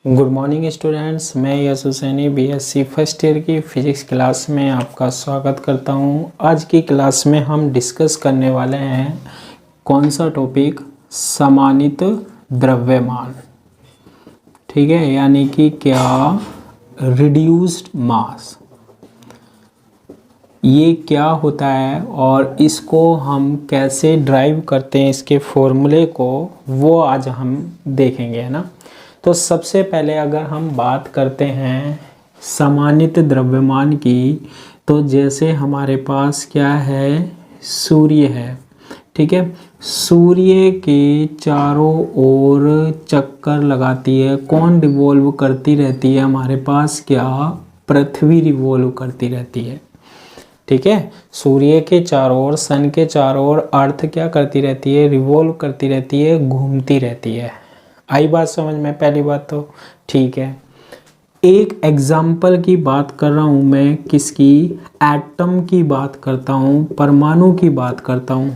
Good morning students, मैं यश Husaini BSc first year की physics class में आपका स्वागत करता हूं। आज की क्लास में हम डिस्कस करने वाले हैं कौन सा टॉपिक, समानित द्रव्यमान। ठीक है, यानी कि क्या रिड्यूस्ड मास, ये क्या होता है और इसको हम कैसे ड्राइव करते हैं, इसके फॉर्मूले को वो आज हम देखेंगे, है ना। तो सबसे पहले अगर हम बात करते हैं समानित द्रव्यमान की, तो जैसे हमारे पास क्या है, सूर्य है। ठीक है, सूर्य के चारों ओर चक्कर लगाती है, कौन रिवॉल्व करती रहती है, हमारे पास क्या, पृथ्वी रिवॉल्व करती रहती है। ठीक है, सूर्य के चारों ओर, सन के चारों ओर अर्थ क्या करती रहती है, रिवॉल्व करती रहती है, घूमती रहती है। आई बात समझ में? पहली बात तो ठीक है। एक एग्जाम्पल की बात कर रहा हूं मैं, किसकी, एटम की बात करता हूं, परमाणु की बात करता हूं।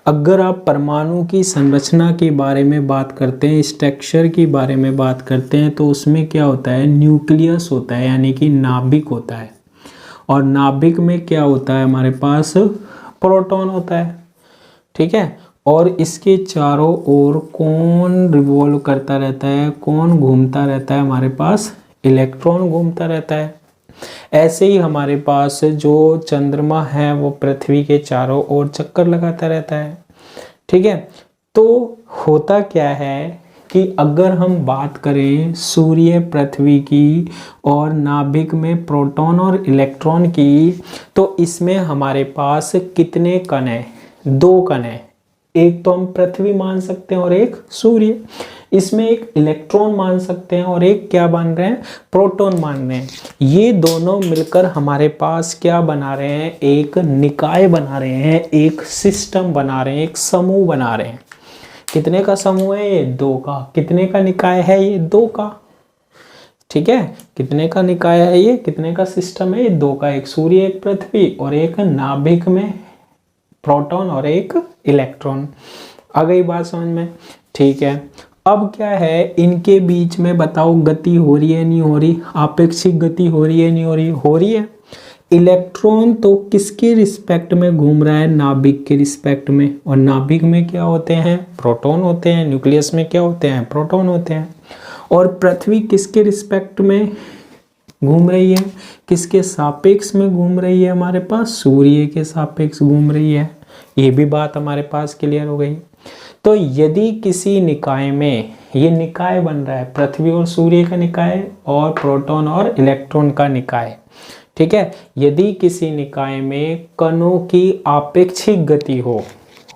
अगर आप परमाणु की संरचना के बारे में बात करते हैं, स्ट्रक्चर के बारे में बात करते हैं, तो उसमें क्या होता है, न्यूक्लियस होता है, यानी कि नाभिक होता है। और नाभिक में क्या होता है, हमारे पास प्रोटॉन होता है। ठीक है, और इसके चारों ओर कौन रिवॉल्व करता रहता है, कौन घूमता रहता है, हमारे पास इलेक्ट्रॉन घूमता रहता है। ऐसे ही हमारे पास जो चंद्रमा है वो पृथ्वी के चारों ओर चक्कर लगाता रहता है। ठीक है, तो होता क्या है कि अगर हम बात करें सूर्य, पृथ्वी की और नाभिक में प्रोटॉन और इलेक्ट्रॉन की, तो इसमें हमारे पास कितने कण हैं, दो कण हैं। एक तो हम पृथ्वी मान सकते हैं और एक सूर्य। इसमें एक इलेक्ट्रॉन मान सकते हैं और एक क्या मान रहे हैं, प्रोटॉन मान रहे हैं। ये दोनों मिलकर हमारे पास क्या बना रहे हैं, एक निकाय बना रहे हैं, एक सिस्टम बना रहे हैं, एक समूह बना रहे हैं। कितने का समूह है ये, दो का। कितने का निकाय है ये, दो का। ठीक है, कितने का निकाय है ये, कितने का सिस्टम है ये, दो का। एक सूर्य, एक पृथ्वी, और एक नाभिक में प्रोटॉन और एक इलेक्ट्रॉन। आ गई बात समझ में? ठीक है, अब क्या है, इनके बीच में बताओ गति हो रही है नहीं हो रही, आपेक्षिक गति हो रही है नहीं हो रही, हो रही है। इलेक्ट्रॉन तो किसके रिस्पेक्ट में घूम रहा है, नाभिक के रिस्पेक्ट में, और नाभिक में क्या होते हैं, प्रोटॉन होते हैं। न्यूक्लियस में क्या होते हैं, प्रोटॉन होते हैं। और पृथ्वी किसके रिस्पेक्ट में घूम रही है, किसके सापेक्ष में घूम रही है, हमारे पास सूर्य के सापेक्ष घूम रही है। ये भी बात हमारे पास क्लियर हो गई। तो यदि किसी निकाय में, ये निकाय बन रहा है, पृथ्वी और सूर्य का निकाय और प्रोटॉन और इलेक्ट्रॉन का निकाय। ठीक है, यदि किसी निकाय में कणों की आपेक्षिक गति हो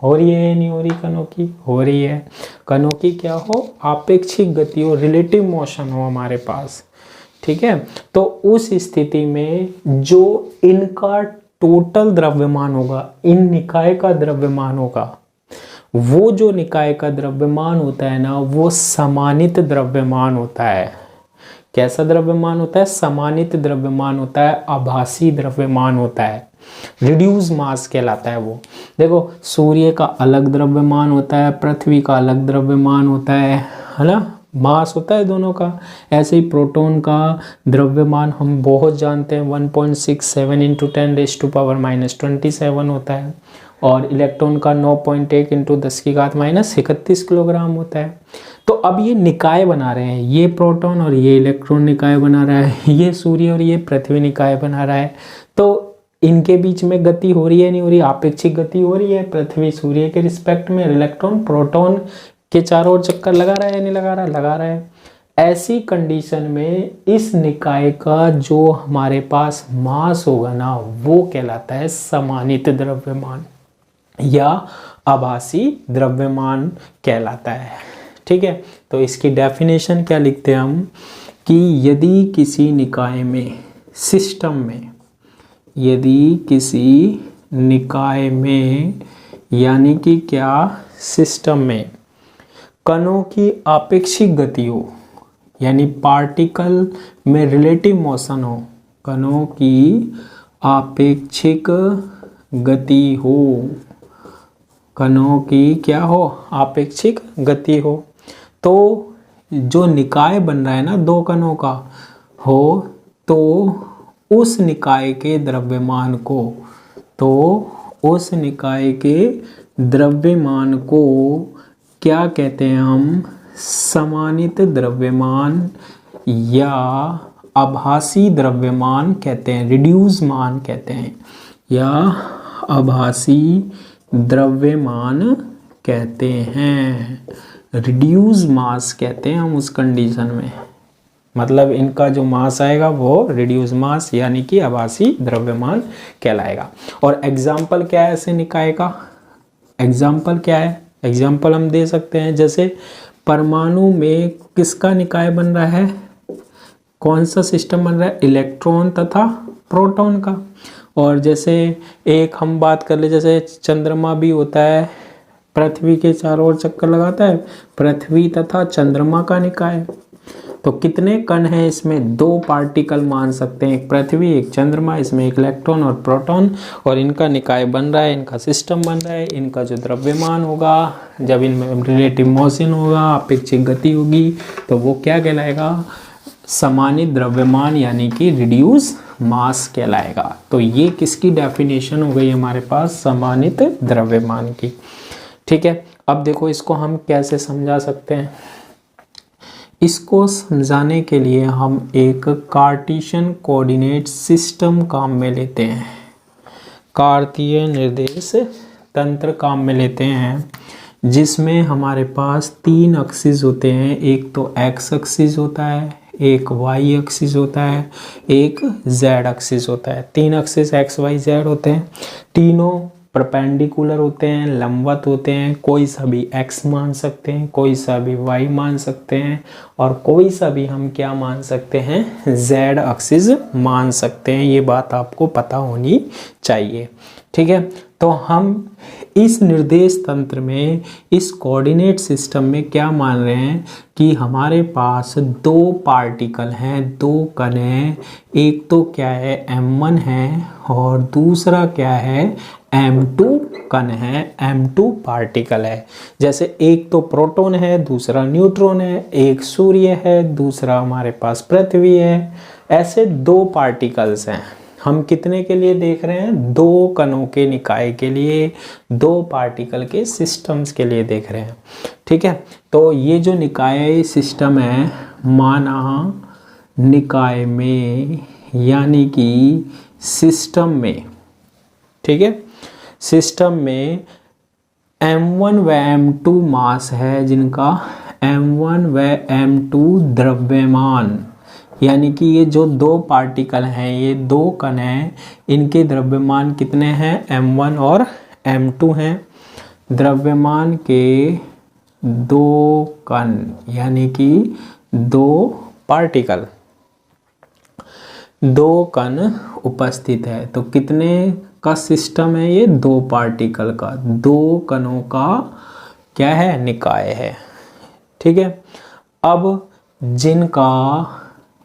रही है नहीं हो रही, कणों की हो रही है, कणों की क्या हो, आपेक्षिक गति हो, रिलेटिव मोशन हो हमारे पास। ठीक है, तो उस स्थिति में जो इनका टोटल द्रव्यमान होगा, इन निकाय का द्रव्यमान होगा, वो जो निकाय का द्रव्यमान होता है ना, वो समानित द्रव्यमान होता है। कैसा द्रव्यमान होता है, समानित द्रव्यमान होता है, आभासी द्रव्यमान होता है, रिड्यूस मास कहलाता है वो। देखो, सूर्य का अलग द्रव्यमान होता है, पृथ्वी का अलग द्रव्यमान होता है ना, मास होता है दोनों का। ऐसे ही प्रोटॉन का द्रव्यमान हम बहुत जानते हैं, 1.67 इंटू 10⁻⁻27 होता है, और इलेक्ट्रॉन का 9.1 इंटू 10⁻−31 किलोग्राम होता है। तो अब ये निकाय बना रहे हैं, ये प्रोटॉन और ये इलेक्ट्रॉन निकाय बना रहा है, ये सूर्य और ये पृथ्वी निकाय बना रहा है। तो इनके बीच में गति हो रही है नहीं हो रही, आपेक्षिक गति हो रही है, पृथ्वी सूर्य के रिस्पेक्ट में, इलेक्ट्रॉन प्रोटॉन के चारों ओर चक्कर लगा रहा है, नहीं लगा रहा, लगा रहा है। ऐसी कंडीशन में इस निकाय का जो हमारे पास मास होगा ना, वो कहलाता है समानित द्रव्यमान या आभासी द्रव्यमान कहलाता है। ठीक है, तो इसकी डेफिनेशन क्या लिखते हैं हम, कि यदि किसी निकाय में, सिस्टम में, यदि किसी निकाय में, यानी कि क्या, सिस्टम में कणों की आपेक्षिक गति हो, यानी पार्टिकल में रिलेटिव मोशन हो, कणों की आपेक्षिक गति हो, कणों की क्या हो, आपेक्षिक गति हो, तो जो निकाय बन रहा है ना दो कणों का हो, तो उस निकाय के द्रव्यमान को, तो उस निकाय के द्रव्यमान को क्या कहते हैं हम, समानित द्रव्यमान या आभासी द्रव्यमान कहते हैं, रिड्यूस मान कहते हैं, या आभासी द्रव्यमान कहते हैं, रिड्यूस मास कहते हैं हम उस कंडीशन में। मतलब इनका जो मास आएगा वो रिड्यूस मास यानी कि आभासी द्रव्यमान कहलाएगा। और एग्जाम्पल क्या है ऐसे निकाय का, एग्जाम्पल क्या है, एग्जाम्पल हम दे सकते हैं जैसे परमाणु में किसका निकाय बन रहा है, कौन सा सिस्टम बन रहा है, इलेक्ट्रॉन तथा प्रोटॉन का। और जैसे एक हम बात कर ले, जैसे चंद्रमा भी होता है, पृथ्वी के चारों ओर चक्कर लगाता है, पृथ्वी तथा चंद्रमा का निकाय। तो कितने कण हैं इसमें, दो पार्टिकल मान सकते हैं, एक पृथ्वी एक चंद्रमा, इसमें एक इलेक्ट्रॉन और प्रोटॉन, और इनका निकाय बन रहा है, इनका सिस्टम बन रहा है। इनका जो द्रव्यमान होगा, जब इनमें रिलेटिव मोशन होगा, अपेक्षिक गति होगी, तो वो क्या कहलाएगा, समानित द्रव्यमान यानी कि रिड्यूस मास कहलाएगा। तो ये किसकी डेफिनेशन हो गई हमारे पास, समानित द्रव्यमान की। ठीक है, अब देखो इसको हम कैसे समझा सकते हैं। इसको समझाने के लिए हम एक कार्टेशियन कोऑर्डिनेट सिस्टम काम में लेते हैं, कार्तीय निर्देश तंत्र काम में लेते हैं, जिसमें हमारे पास तीन एक्सिस होते हैं। एक तो एक्स एक्सिस होता है, एक वाई एक्सिस होता है, एक जेड एक्सिस होता है। तीन एक्सिस एक्स वाई जेड होते हैं, तीनों परपेंडिकुलर होते हैं, लंबवत होते हैं। कोई सा भी x मान सकते हैं, कोई सा भी y मान सकते हैं, और कोई सा भी हम क्या मान सकते हैं, z एक्सिस मान सकते हैं। ये बात आपको पता होनी चाहिए। ठीक है, तो हम इस निर्देश तंत्र में, इस कोऑर्डिनेट सिस्टम में क्या मान रहे हैं कि हमारे पास दो पार्टिकल हैं, दो कण हैं। एक तो क्या है m1 है, और दूसरा क्या है m2 कण है, m2 पार्टिकल है। जैसे एक तो प्रोटॉन है, दूसरा न्यूट्रॉन है, एक सूर्य है, दूसरा हमारे पास पृथ्वी है। ऐसे दो पार्टिकल्स हैं। हम कितने के लिए देख रहे हैं, दो कणों के निकाय के लिए, दो पार्टिकल के सिस्टम्स के लिए देख रहे हैं। ठीक है, तो ये जो निकाय सिस्टम है, माना निकाय में यानी कि सिस्टम में, ठीक है, सिस्टम में m1 व m2 मास है, जिनका m1 व m2 द्रव्यमान, यानी कि ये जो दो पार्टिकल हैं, ये दो कण हैं, इनके द्रव्यमान कितने हैं, m1 और m2 हैं। द्रव्यमान के दो कण यानी कि दो पार्टिकल, दो कण उपस्थित है। तो कितने का सिस्टम है ये, दो पार्टिकल का, दो कणों का क्या है, निकाय है। ठीक है, अब जिनका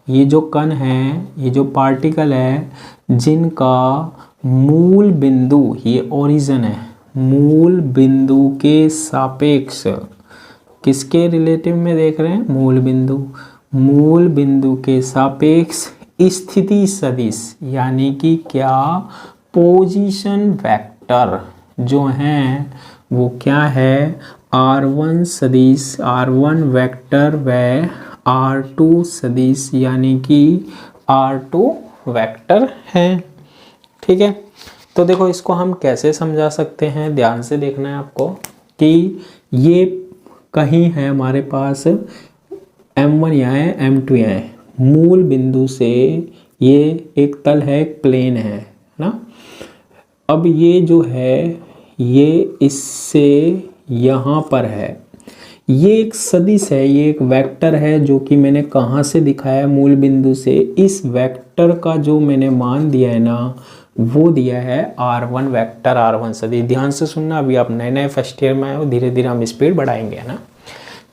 ये जो कण है, ये जो पार्टिकल है, जिनका मूल बिंदु, ये ओरिजिन है, मूल बिंदु के सापेक्ष, किसके रिलेटिव में देख रहे हैं, मूल बिंदु, मूल बिंदु के सापेक्ष स्थिति सदिश यानी कि क्या, पोजीशन वेक्टर जो हैं वो क्या है, r1 सदिश, r1 वेक्टर व r2 सदिश यानी कि r2 वेक्टर है। ठीक है, तो देखो इसको हम कैसे समझा सकते हैं, ध्यान से देखना है आपको कि ये कहीं है हमारे पास, m1 यहाँ है, m2 यहाँ है। मूल बिंदु से ये एक तल है, एक प्लेन है ना। अब ये जो है, ये इससे यहाँ पर है, ये एक सदिश है, ये एक वेक्टर है, जो कि मैंने कहाँ से दिखाया, मूल बिंदु से। इस वेक्टर का जो मैंने मान दिया है ना, वो दिया है r1 वेक्टर, r1 सदिश। ध्यान से सुनना, अभी आप नए नए फर्स्ट ईयर में आए हो, धीरे धीरे हम स्पीड बढ़ाएंगे, है ना।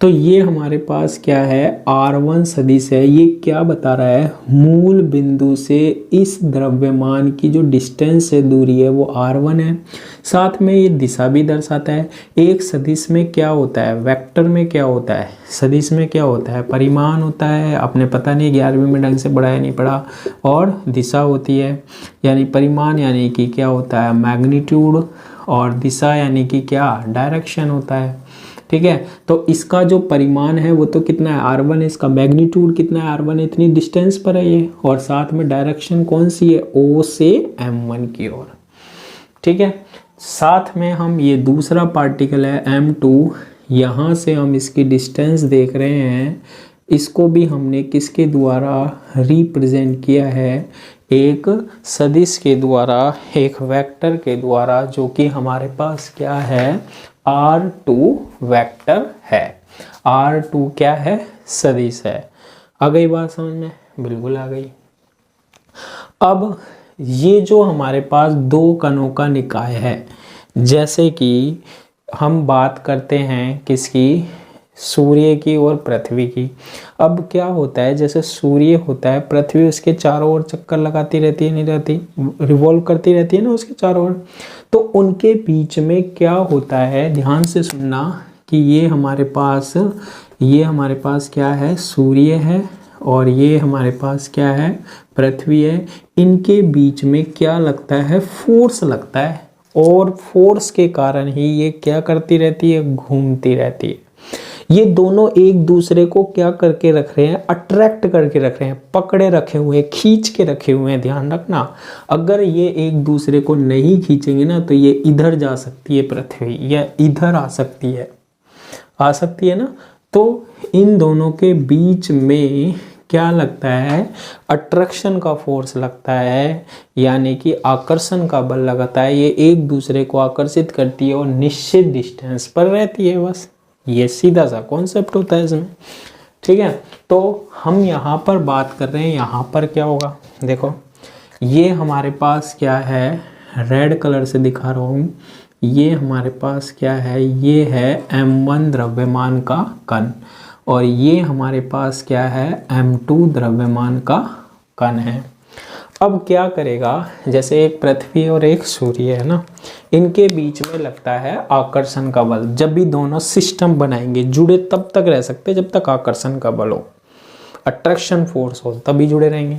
तो ये हमारे पास क्या है, R1 सदिश है। ये क्या बता रहा है, मूल बिंदु से इस द्रव्यमान की जो डिस्टेंस है, दूरी है, वो R1 है। साथ में ये दिशा भी दर्शाता है। एक सदिश में क्या होता है, वेक्टर में क्या होता है, सदिश में क्या होता है, परिमाण होता है, आपने पता नहीं 11वीं में ढंग से पढ़ा है नहीं पढ़ा, और दिशा होती है। यानी परिमाण यानी कि क्या होता है, मैग्नीट्यूड, और दिशा यानी कि क्या, डायरेक्शन होता है। ठीक है, तो इसका जो परिमाण है वो तो कितना है, R1 है। इसका मैग्नीट्यूड कितना है, R1 है, इतनी डिस्टेंस पर है ये। और साथ में डायरेक्शन कौन सी है, O से M1 की ओर। ठीक है, साथ में हम ये दूसरा पार्टिकल है M2, यहाँ से हम इसकी डिस्टेंस देख रहे हैं। इसको भी हमने किसके द्वारा रिप्रेजेंट किया है, एक सदिश के द्वारा, एक वेक्टर के द्वारा, जो कि हमारे पास क्या है, R2 वेक्टर है। R2 क्या है, सदिश है। आ गई बात समझ में, बिल्कुल आ गई। अब ये जो हमारे पास दो कणों का निकाय है, जैसे कि हम बात करते हैं किसकी, सूर्य की और पृथ्वी की। अब क्या होता है, जैसे सूर्य होता है, पृथ्वी उसके चारों ओर चक्कर लगाती रहती है, नहीं रहती, रिवॉल्व करती रहती है ना उसके चारों ओर। तो उनके बीच में क्या होता है, ध्यान से सुनना, कि ये हमारे पास क्या है, सूर्य है, और ये हमारे पास क्या है, पृथ्वी है। इनके बीच में क्या लगता है, फोर्स लगता है, और फोर्स के कारण ही ये क्या करती रहती है, घूमती रहती है। ये दोनों एक दूसरे को क्या करके रख रहे हैं, अट्रैक्ट करके रख रहे हैं, पकड़े रखे हुए हैं, खींच के रखे हुए हैं। ध्यान रखना, अगर ये एक दूसरे को नहीं खींचेंगे ना, तो ये इधर जा सकती है पृथ्वी, या इधर आ सकती है ना। तो इन दोनों के बीच में क्या लगता है, अट्रैक्शन का फोर्स लगता है, यानी कि आकर्षण का बल लगता है। ये एक दूसरे को आकर्षित करती है और निश्चित डिस्टेंस पर रहती है। बस ये सीधा सा कॉन्सेप्ट होता है इसमें। ठीक है, तो हम यहाँ पर बात कर रहे हैं, यहाँ पर क्या होगा, देखो ये हमारे पास क्या है, रेड कलर से दिखा रहा हूँ। ये हमारे पास क्या है, ये है M1 द्रव्यमान का कण, और ये हमारे पास क्या है, M2 द्रव्यमान का कण है। अब क्या करेगा, जैसे एक पृथ्वी और एक सूर्य है ना, इनके बीच में लगता है आकर्षण का बल। जब भी दोनों सिस्टम बनाएंगे, जुड़े तब तक रह सकते जब तक आकर्षण का बल हो, अट्रैक्शन फोर्स हो, तभी जुड़े रहेंगे।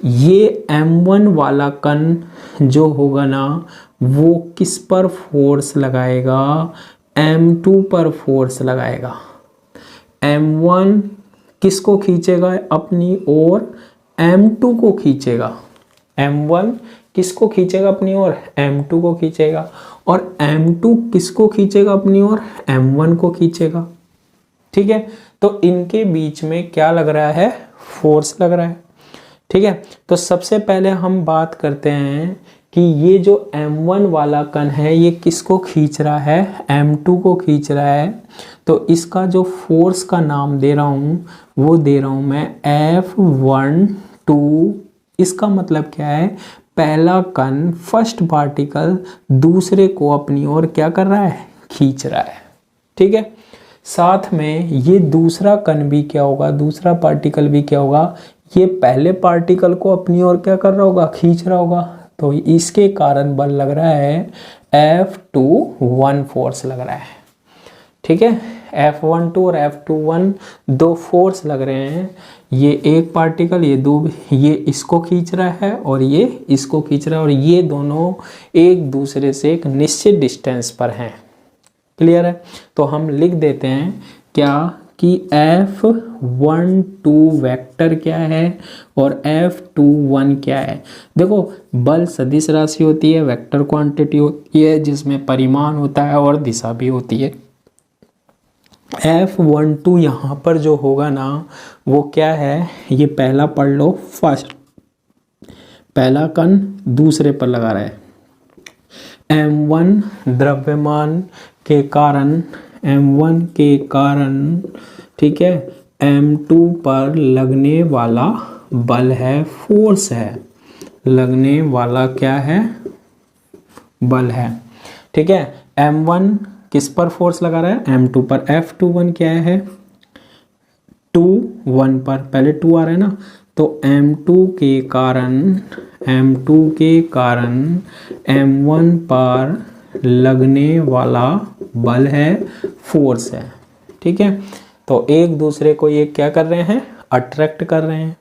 ये M1 वाला कण जो होगा ना, वो किस पर फोर्स लगाएगा, M2 पर फोर्स लगाएगा। M1 किसको खींचेगा अपनी ओर, M2 को खींचेगा। M1 किसको खींचेगा अपनी ओर, M2 को खींचेगा, और M2 किसको खींचेगा अपनी ओर, M1 को खींचेगा। ठीक है, तो इनके बीच में क्या लग रहा है, फोर्स लग रहा है। ठीक है, तो सबसे पहले हम बात करते हैं कि ये जो M1 वाला कण है, ये किसको खींच रहा है, M2 को खींच रहा है। तो इसका जो फोर्स का नाम दे रहा हूँ, वो दे रहा हूँ मैं F12। इसका मतलब क्या है, पहला कण, फर्स्ट पार्टिकल दूसरे को अपनी ओर क्या कर रहा है, खींच रहा है। ठीक है, साथ में ये दूसरा कण भी क्या होगा, दूसरा पार्टिकल भी क्या होगा, ये पहले पार्टिकल को अपनी ओर क्या कर रहा होगा, खींच रहा होगा। तो इसके कारण बल लग रहा है F21 फोर्स लग रहा है। ठीक है, F12 और F21 दो फोर्स लग रहे हैं। ये एक पार्टिकल, ये इसको खींच रहा है और ये इसको खींच रहा है, और ये दोनों एक दूसरे से एक निश्चित डिस्टेंस पर हैं। क्लियर है, तो हम लिख देते हैं क्या कि F12 वेक्टर क्या है और F21 क्या है। देखो, बल सदिश राशि होती है, वेक्टर क्वांटिटी होती है, जिसमें परिमाण होता है और दिशा भी होती है। F12 यहाँ पर जो होगा ना, वो क्या है, ये पहला पढ़ लो, फर्स्ट पहला कण दूसरे पर लगा रहा है। M1 द्रव्यमान के कारण, M1 के कारण, ठीक है, M2 पर लगने वाला बल है, फोर्स है, लगने वाला क्या है, बल है। ठीक है, M1 किस पर फोर्स लगा रहा है, M2 पर। F21 क्या है, 2 1 पर, पहले 2 आ रहा है ना, तो M2 के कारण M1 पर लगने वाला बल है, फोर्स है। ठीक है, तो एक दूसरे को ये क्या कर रहे हैं, अट्रैक्ट कर रहे हैं।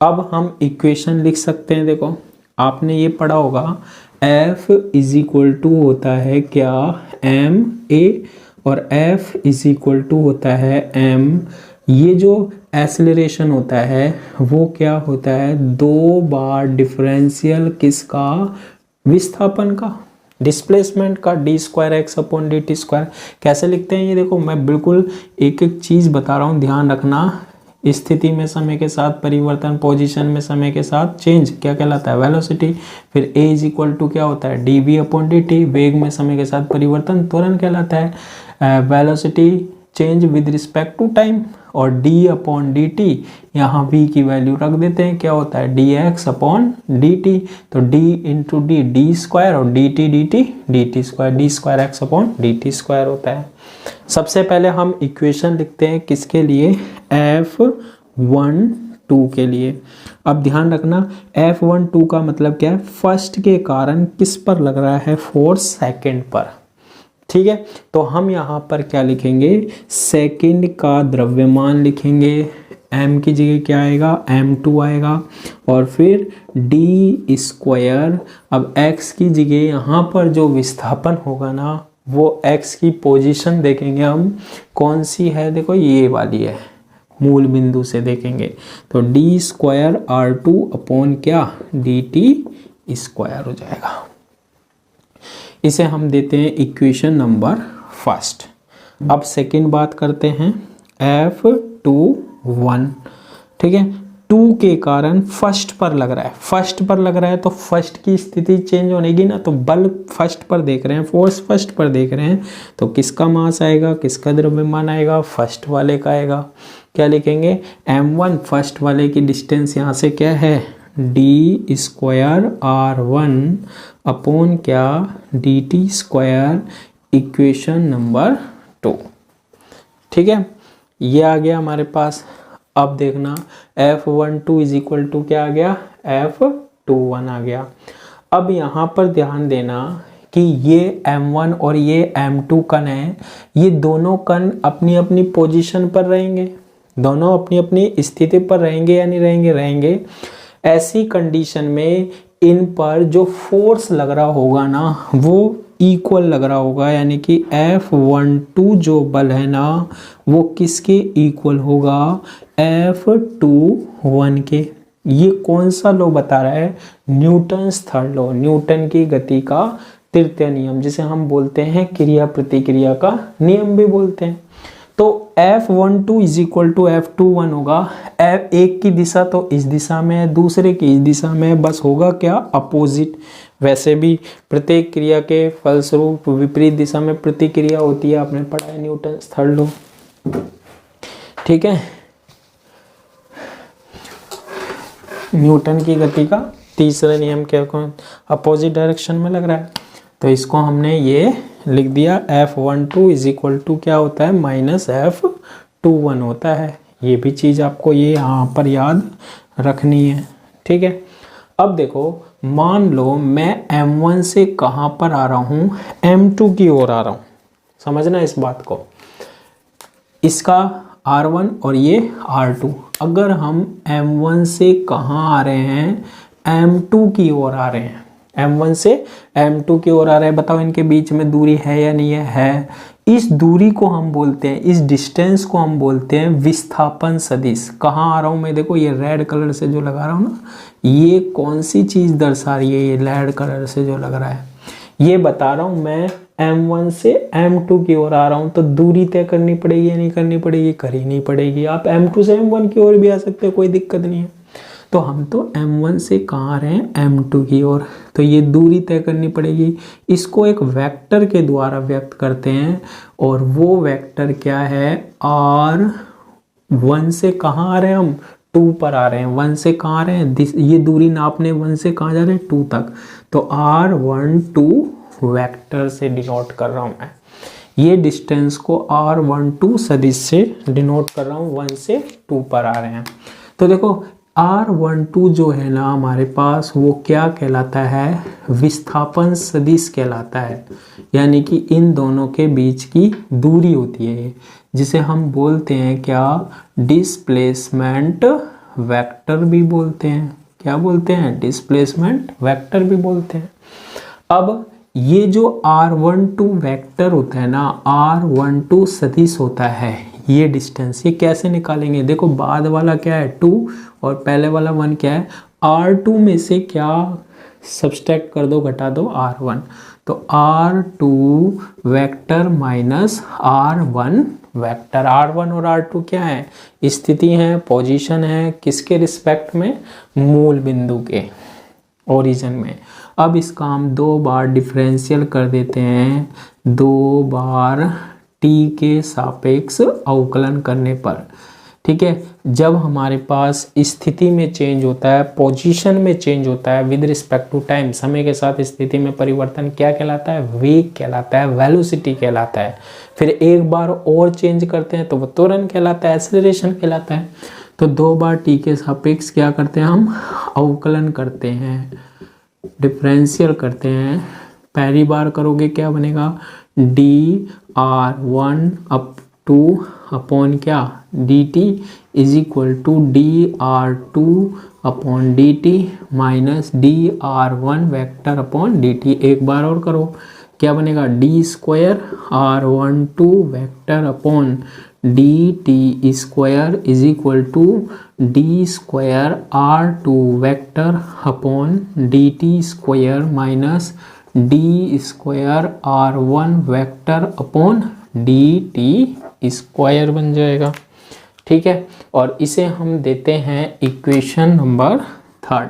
अब हम इक्वेशन लिख सकते हैं, देखो आपने ये पढ़ा होगा, F इज इक्वल टू होता है क्या, ma, और F इज इक्वल टू होता है m। ये जो एक्सेलरेशन होता है वो क्या होता है, 2 बार डिफरेंशियल किसका, विस्थापन का, डिस्प्लेसमेंट का, d²x/dt²। कैसे लिखते हैं ये देखो, मैं बिल्कुल एक एक चीज बता रहा हूँ, ध्यान रखना। स्थिति में समय के साथ परिवर्तन, पोजीशन में समय के साथ चेंज क्या कहलाता है, वेलोसिटी। फिर a इज इक्वल टू क्या होता है, dv/dt, वेग में समय के साथ परिवर्तन, त्वरण कहलाता है। Velocity change with respect to time, और d/dt यहाँ v की वैल्यू रख देते हैं, क्या होता है, dx/dt। तो d इंटू डी, d² और dt dt dt², d²x/dt² होता है। सबसे पहले हम इक्वेशन लिखते हैं किसके लिए, F12 के लिए। अब ध्यान रखना, F12 का मतलब क्या है, फर्स्ट के कारण किस पर लग रहा है, फोर्स सेकंड पर। ठीक है, तो हम यहाँ पर क्या लिखेंगे, सेकंड का द्रव्यमान लिखेंगे, m की जगह क्या आएगा, m2 आएगा, और फिर d²। अब x की जगह यहाँ पर जो विस्थापन होगा ना, वो x की पोजीशन देखेंगे हम, कौन सी है, देखो ये वाली है, मूल बिंदु से देखेंगे, तो d²r2 अपॉन क्या, dt² हो जाएगा। इसे हम देते हैं इक्वेशन नंबर फर्स्ट। अब सेकंड बात करते हैं, F21। ठीक है, 2 के कारण फर्स्ट पर लग रहा है, फर्स्ट पर लग रहा है तो फर्स्ट की स्थिति चेंज होनेगी ना, तो बल फर्स्ट पर देख रहे हैं, फोर्स फर्स्ट पर देख रहे हैं, तो किसका मास आएगा, किसका द्रव्यमान आएगा, फर्स्ट वाले का आएगा। क्या लिखेंगे, m1 फर्स्ट वाले की डिस्टेंस यहाँ से क्या है, d²r1 अपॉन क्या, dt², इक्वेशन नंबर 2। ठीक है, ये आ गया हमारे पास। अब देखना, F12 इज इक्वल टू क्या आ गया, F21 आ गया। अब यहाँ पर ध्यान देना कि ये M1 और ये M2 कण है, ये दोनों कण अपनी अपनी पोजीशन पर रहेंगे, दोनों अपनी अपनी स्थिति पर रहेंगे या नहीं रहेंगे, रहेंगे। ऐसी कंडीशन में इन पर जो फोर्स लग रहा होगा ना, वो इक्वल लग रहा होगा, यानी कि F12 जो बल है ना, वो किसके इक्वल होगा, F21 के। ये कौन सा लॉ बता रहा है, न्यूटन्स थर्ड लॉ, न्यूटन की गति का तृतीय नियम, जिसे हम बोलते हैं क्रिया प्रतिक्रिया का नियम भी बोलते हैं। तो F12 is equal to F21 होगा, एक की दिशा तो इस दिशा में है, दूसरे की इस दिशा में, बस होगा क्या, अपोजिट। वैसे भी प्रत्येक क्रिया के फलस्वरूप विपरीत दिशा में प्रतिक्रिया होती है, आपने पढ़ा है न्यूटन थर्ड लॉ। ठीक है, न्यूटन की गति का तीसरा नियम क्या, कौन, अपोजिट डायरेक्शन में लग रहा है, तो इसको हमने ये लिख दिया, F12 इज इक्वल टू क्या होता है, माइनस F21 होता है। ये भी चीज़ आपको ये यहाँ पर याद रखनी है। ठीक है, अब देखो, मान लो मैं M1 से कहाँ पर आ रहा हूँ, M2 की ओर आ रहा हूँ। समझना इस बात को, इसका R1 और ये R2। अगर हम M1 से कहाँ आ रहे हैं, M2 की ओर आ रहे हैं, M1 से M2 की ओर आ रहे हैं, बताओ इनके बीच में दूरी है या नहीं है, इस दूरी को हम बोलते हैं, इस डिस्टेंस को हम बोलते हैं विस्थापन सदिश। कहाँ आ रहा हूँ मैं, देखो ये रेड कलर से जो लगा रहा हूँ ना, ये कौन सी चीज़ दर्शा रही है, ये रेड कलर से जो लग रहा है, ये बता रहा हूँ मैं M1 से M2 की ओर आ रहा हूँ, तो दूरी तय करनी पड़ेगी या नहीं करनी पड़ेगी, करनी पड़ेगी। आप M2 से M1 की ओर भी आ सकते हो, कोई दिक्कत नहीं है। तो हम तो M1 से कहाँ आ रहे हैं, M2 की ओर, तो ये दूरी तय करनी पड़ेगी। इसको एक वेक्टर के द्वारा व्यक्त करते हैं, और वो वेक्टर क्या है, R1 से कहाँ आ रहे हैं हम, 2 पर आ रहे हैं। 1 से कहाँ आ रहे हैं, ये दूरी नापने 1 से कहाँ जा रहे हैं, 2 तक, तो R12 वेक्टर से डिनोट कर रहा हूँ मैं। ये डिस्टेंस को R12 सदिश से डिनोट कर रहा हूँ, 1 से 2 पर आ रहे हैं। तो देखो R12 जो है ना हमारे पास, वो क्या कहलाता है, विस्थापन सदिश कहलाता है, यानी कि इन दोनों के बीच की दूरी होती है, जिसे हम बोलते हैं क्या, डिस्प्लेसमेंट वेक्टर भी बोलते हैं। क्या बोलते हैं, डिस्प्लेसमेंट वेक्टर भी बोलते हैं। अब ये जो R12 वेक्टर होता है ना, R12 सदिश होता है, ये डिस्टेंस, ये कैसे निकालेंगे, देखो बाद वाला क्या है 2 और पहले वाला 1 क्या है, R2 में से क्या सब्सट्रैक्ट कर दो, घटा दो R1, तो R2 vector minus R1 vector. R1 और R2 क्या है, स्थिति है, पोजीशन है, किसके रिस्पेक्ट में, मूल बिंदु के, ओरिजिन में। अब इसका हम 2 बार डिफरेंशियल कर देते हैं, 2 बार t के सापेक्ष अवकलन करने पर, ठीक है। जब हमारे पास स्थिति में चेंज होता है, पोजीशन में चेंज होता है विद रिस्पेक्ट टू टाइम, समय के साथ स्थिति में परिवर्तन क्या कहलाता है, वेग कहलाता है, वेलोसिटी कहलाता है। फिर एक बार और चेंज करते हैं तो वो त्वरण कहलाता है, एक्सेलरेशन कहलाता है। तो 2 बार t के सापेक्ष क्या करते हैं, हम अवकलन करते हैं, डिफरेंशियल करते हैं। पहली बार करोगे क्या बनेगा, dr1 अप टू अपॉन क्या, dt is equal to dr2 upon dt minus dr1 vector upon dt। एक बार और करो, क्या बनेगा, d square r12 vector upon dt square is equal to d square r2 vector upon dt square minus d square r1 vector upon dt square बन जाएगा, ठीक है। और इसे हम देते हैं इक्वेशन नंबर 3,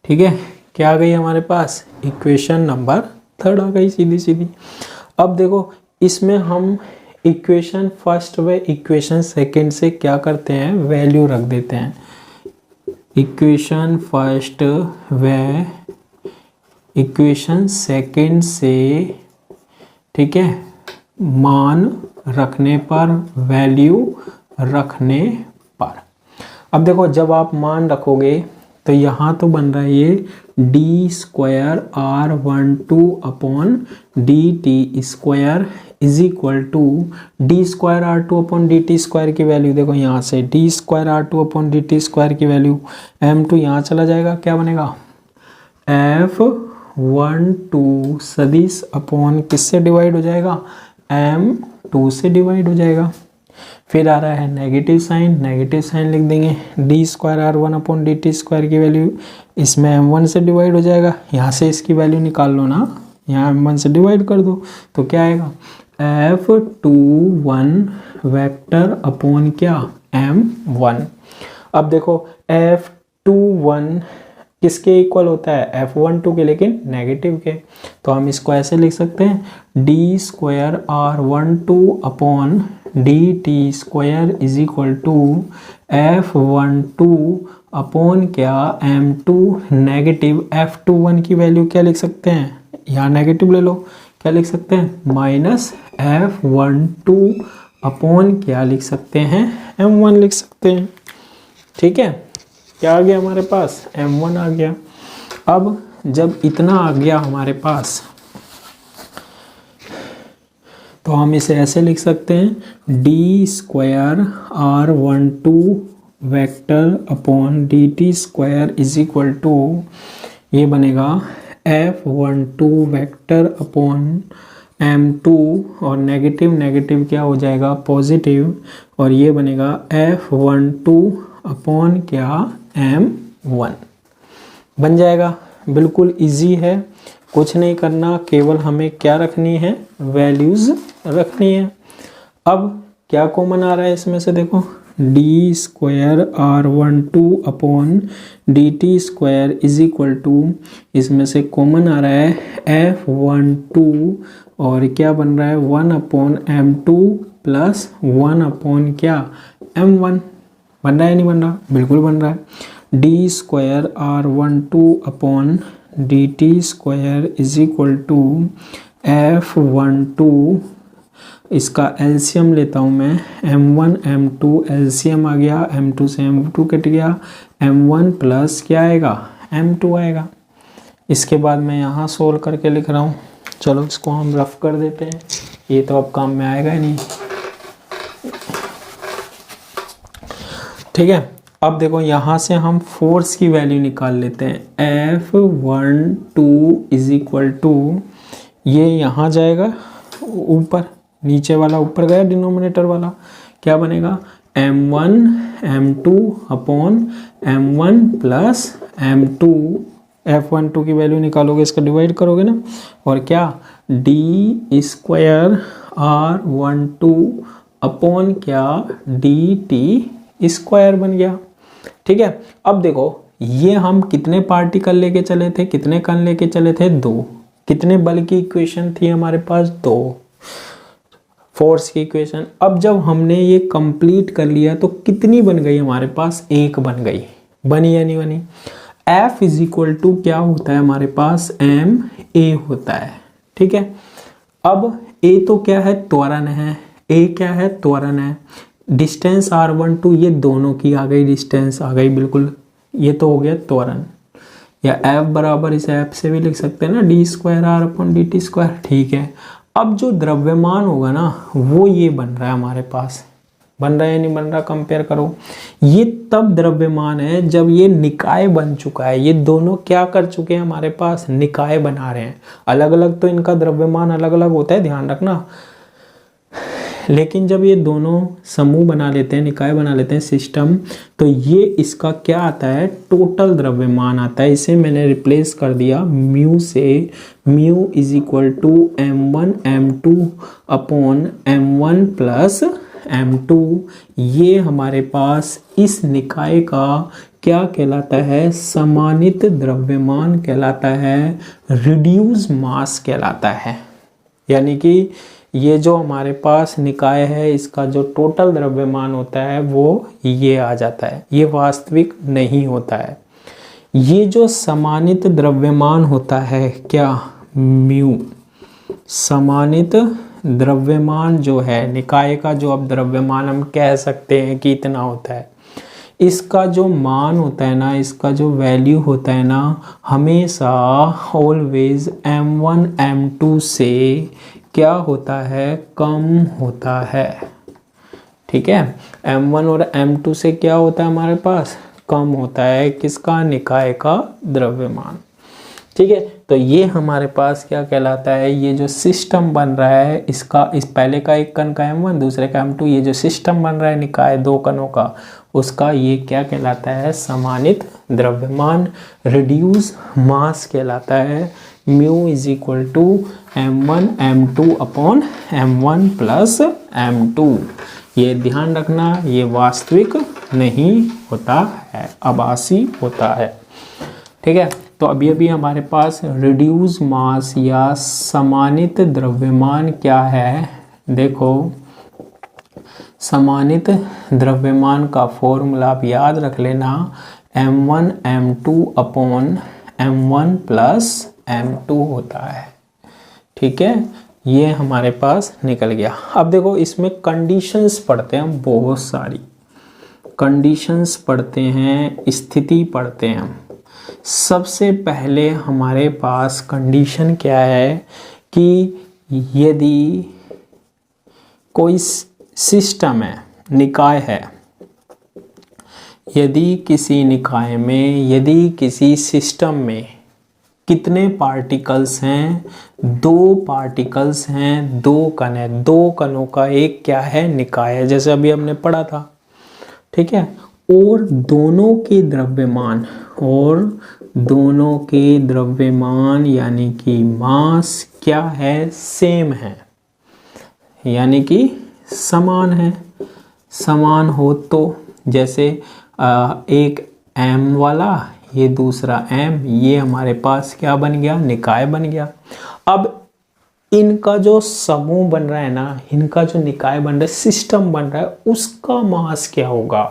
ठीक है। क्या आ गई हमारे पास, इक्वेशन नंबर 3 आ गई सीधी सीधी। अब देखो इसमें हम इक्वेशन फर्स्ट व इक्वेशन सेकंड से क्या करते हैं, वैल्यू रख देते हैं। इक्वेशन फर्स्ट व इक्वेशन सेकंड से, ठीक है, मान रखने पर, वैल्यू रखने पर। अब देखो जब आप मान रखोगे तो यहाँ तो बन रहा है ये d square R12 upon dt square is equal to d square R2 upon dt square की वैल्यू, देखो यहाँ से d square R2 upon dt square की वैल्यू m2 यहाँ चला जाएगा, क्या बनेगा, F12 सदिश अपॉन किससे डिवाइड हो जाएगा, M2 से डिवाइड हो जाएगा। फिर आ रहा है नेगेटिव साइन, नेगेटिव साइन लिख देंगे, d square R1 upon dt square की वैल्यू इसमें M1 से डिवाइड हो जाएगा, यहाँ से इसकी वैल्यू निकाल लो ना, यहाँ M1 से डिवाइड कर दो तो क्या आएगा, F21 वेक्टर अपॉन क्या, M1। अब देखो F21 किसके इक्वल होता है, F12 के, लेकिन नेगेटिव के, तो हम इसको ऐसे लिख सकते हैं d square R12 upon dt square is equal to F12 upon क्या, M2 नेगेटिव F21 की वैल्यू क्या लिख सकते हैं, यहाँ नेगेटिव ले लो, क्या लिख सकते हैं, माइनस F12 अपॉन क्या लिख सकते हैं, M1 लिख सकते हैं, ठीक है। क्या आ गया हमारे पास, M1 आ गया। अब जब इतना आ गया हमारे पास तो हम इसे ऐसे लिख सकते हैं d square R12 vector upon dt square is equal to, ये बनेगा F12 वेक्टर अपॉन M2 और नेगेटिव नेगेटिव क्या हो जाएगा, पॉजिटिव, और ये बनेगा F12 अपॉन क्या, M1 बन जाएगा। बिल्कुल इजी है, कुछ नहीं करना, केवल हमें क्या रखनी है, वैल्यूज रखनी है। अब क्या कॉमन आ रहा है इसमें से, देखो d square R12 upon dt square is equal to, इसमें से कॉमन आ रहा है F12 और क्या बन रहा है, 1 अपॉन M2 प्लस 1 अपॉन क्या, M1। बन रहा है नहीं बन रहा, बिल्कुल बन रहा है। d square R12 upon dt square is equal to F12 इसका एलसीएम लेता हूँ मैं, M1 M2 एलसीएम आ गया, M2 से M2 कट गया, M1 प्लस क्या आएगा, M2 आएगा। इसके बाद मैं यहाँ सोल्व करके लिख रहा हूँ। चलो इसको हम रफ कर देते हैं, ये तो अब काम में आएगा ही नहीं। ठीक है, अब देखो यहाँ से हम फोर्स की वैल्यू निकाल लेते हैं। F12 इज इक्वल टू, ये यहाँ जाएगा ऊपर, नीचे वाला ऊपर गया, डिनोमिनेटर वाला क्या बनेगा, M1 M2 upon M1 plus M2। F12 की वैल्यू निकालोगे, इसका डिवाइड करोगे ना, और क्या D स्क्वायर R12 अपॉन क्या DT स्क्वायर बन गया। ठीक है, अब देखो ये हम कितने पार्टिकल लेके चले थे, कितने कण लेके चले थे, 2। कितने बल की इक्वेशन थी हमारे पास, 2। फोर्स की इक्वेशन। अब जब हमने ये कंप्लीट कर लिया तो कितनी बन गई हमारे पास, 1 बन गई। बनी या नहीं बनी। F इज इक्वल टू क्या होता है हमारे पास, ma होता है। ठीक है, अब a तो क्या है, त्वरण है, a क्या है, त्वरण है। डिस्टेंस r12 ये दोनों की आ गई, डिस्टेंस आ गई बिल्कुल, ये तो हो गया त्वरण। या F बराबर इसे F से भी लिख सकते हैं ना, d square r upon dt square. ठीक है, अब जो द्रव्यमान होगा ना वो ये बन रहा है हमारे पास, बन रहा है या नहीं बन रहा, कंपेयर करो। ये तब द्रव्यमान है जब ये निकाय बन चुका है। ये दोनों क्या कर चुके हैं हमारे पास, निकाय बना रहे हैं। अलग अलग तो इनका द्रव्यमान अलग अलग होता है, ध्यान रखना, लेकिन जब ये दोनों समूह बना लेते हैं, निकाय बना लेते हैं, सिस्टम, तो ये इसका क्या आता है, टोटल द्रव्यमान आता है। इसे मैंने रिप्लेस कर दिया म्यू से, mu is equal to M1 M2 upon M1 plus M2। ये हमारे पास इस निकाय का क्या कहलाता है, समानित द्रव्यमान कहलाता है, रिड्यूस मास कहलाता है। यानी कि ये जो हमारे पास निकाय है, इसका जो टोटल द्रव्यमान होता है वो ये आ जाता है, ये वास्तविक नहीं होता है। ये जो समानित द्रव्यमान होता है क्या, म्यू, समानित द्रव्यमान जो है निकाय का, जो अब द्रव्यमान हम कह सकते हैं कि इतना होता है, इसका जो मान होता है ना, इसका जो वैल्यू होता है ना, हमेशा ऑलवेज M1 M2 से क्या होता है, कम होता है। ठीक है, M1 और M2 से क्या होता है हमारे पास, कम होता है, किसका, निकाय का द्रव्यमान। ठीक है, तो ये हमारे पास क्या कहलाता है, ये जो सिस्टम बन रहा है इसका, इस पहले का एक कण का M1 दूसरे का M2, ये जो सिस्टम बन रहा है निकाय दो कणों का, उसका ये क्या कहलाता है, समानित द्रव्यमान, रिड्यूस मास कहलाता है। Mu is equal to M1 M2 upon M1 plus M2। ये ध्यान रखना, ये वास्तविक नहीं होता है, आभासी होता है। ठीक है, तो अभी अभी हमारे पास रिड्यूस मास या समानित द्रव्यमान क्या है, देखो समानित द्रव्यमान का फॉर्मूला आप याद रख लेना, M1 M2 upon M1 plus M2 होता है। ठीक है, ये हमारे पास निकल गया। अब देखो इसमें कंडीशंस पढ़ते हैं हम, बहुत सारी कंडीशंस पढ़ते हैं, स्थिति पढ़ते हैं हम। सबसे पहले हमारे पास कंडीशन क्या है कि यदि कोई सिस्टम है, निकाय है, यदि किसी निकाय में, यदि किसी सिस्टम में कितने पार्टिकल्स हैं, 2 पार्टिकल्स हैं, 2 कण है, 2 कणों का एक क्या है, निकाय है, जैसे अभी हमने पढ़ा था। ठीक है, और दोनों के द्रव्यमान, और दोनों के द्रव्यमान यानी कि मास क्या है, सेम है, यानी कि समान है। समान हो तो जैसे एक M वाला, ये दूसरा M, ये हमारे पास क्या बन गया, निकाय बन गया। अब इनका जो समूह बन रहा है ना, इनका जो निकाय बन रहा है, सिस्टम बन रहा है, उसका मास क्या होगा,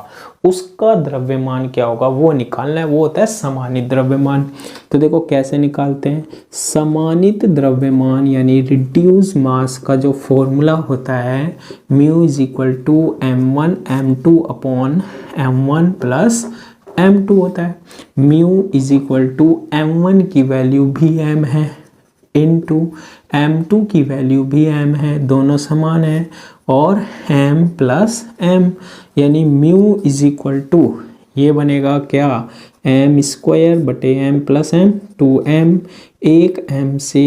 उसका द्रव्यमान क्या होगा, वो निकालना है। वो होता है समानित द्रव्यमान। तो देखो कैसे निकालते हैं। समानित द्रव्यमान यानी रिड्यूस मास का जो फॉर्मूला होता है, mu is equal to m1 m2 upon m1 plus m2 होता है। Mu is equal to m1 की वैल्यू भी m है, इनटू m2 की वैल्यू भी m है, दोनों समान है, और m प्लस m यानी म्यू इज इक्वल टू ये बनेगा क्या, m स्क्वायर बटे m प्लस m, 2m, एक m से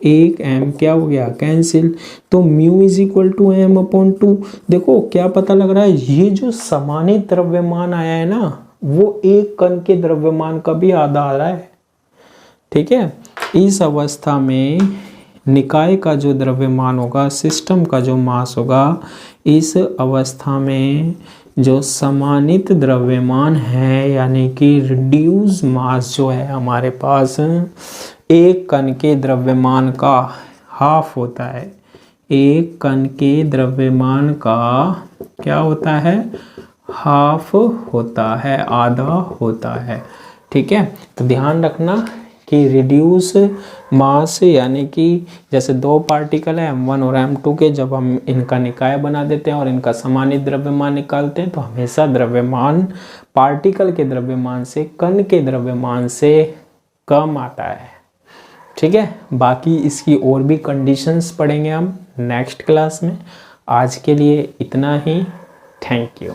एक m क्या हो गया, कैंसिल। तो mu is equal to m upon 2। देखो क्या पता लग रहा है, ये जो समानित द्रव्यमान आया है ना, वो एक कण के द्रव्यमान का भी आधा आ रहा है। ठीक है, इस अवस्था में निकाय का जो द्रव्यमान होगा, सिस्टम का जो मास होगा, इस अवस्था में जो समानित द्रव्यमान है यानी कि रिड्यूस मास जो है हमारे पास, एक कण के द्रव्यमान का हाफ होता है। एक कण के द्रव्यमान का क्या होता है, हाफ होता है, आधा होता है। ठीक है, तो ध्यान रखना कि रिड्यूस मास यानी कि जैसे दो पार्टिकल है m1 और m2 के, जब हम इनका निकाय बना देते हैं और इनका समानित द्रव्यमान निकालते हैं तो हमेशा द्रव्यमान पार्टिकल के द्रव्यमान से, कण के द्रव्यमान से कम आता है। ठीक है, बाकी इसकी और भी कंडीशंस पढ़ेंगे हम नेक्स्ट क्लास में। आज के लिए इतना ही। Thank you.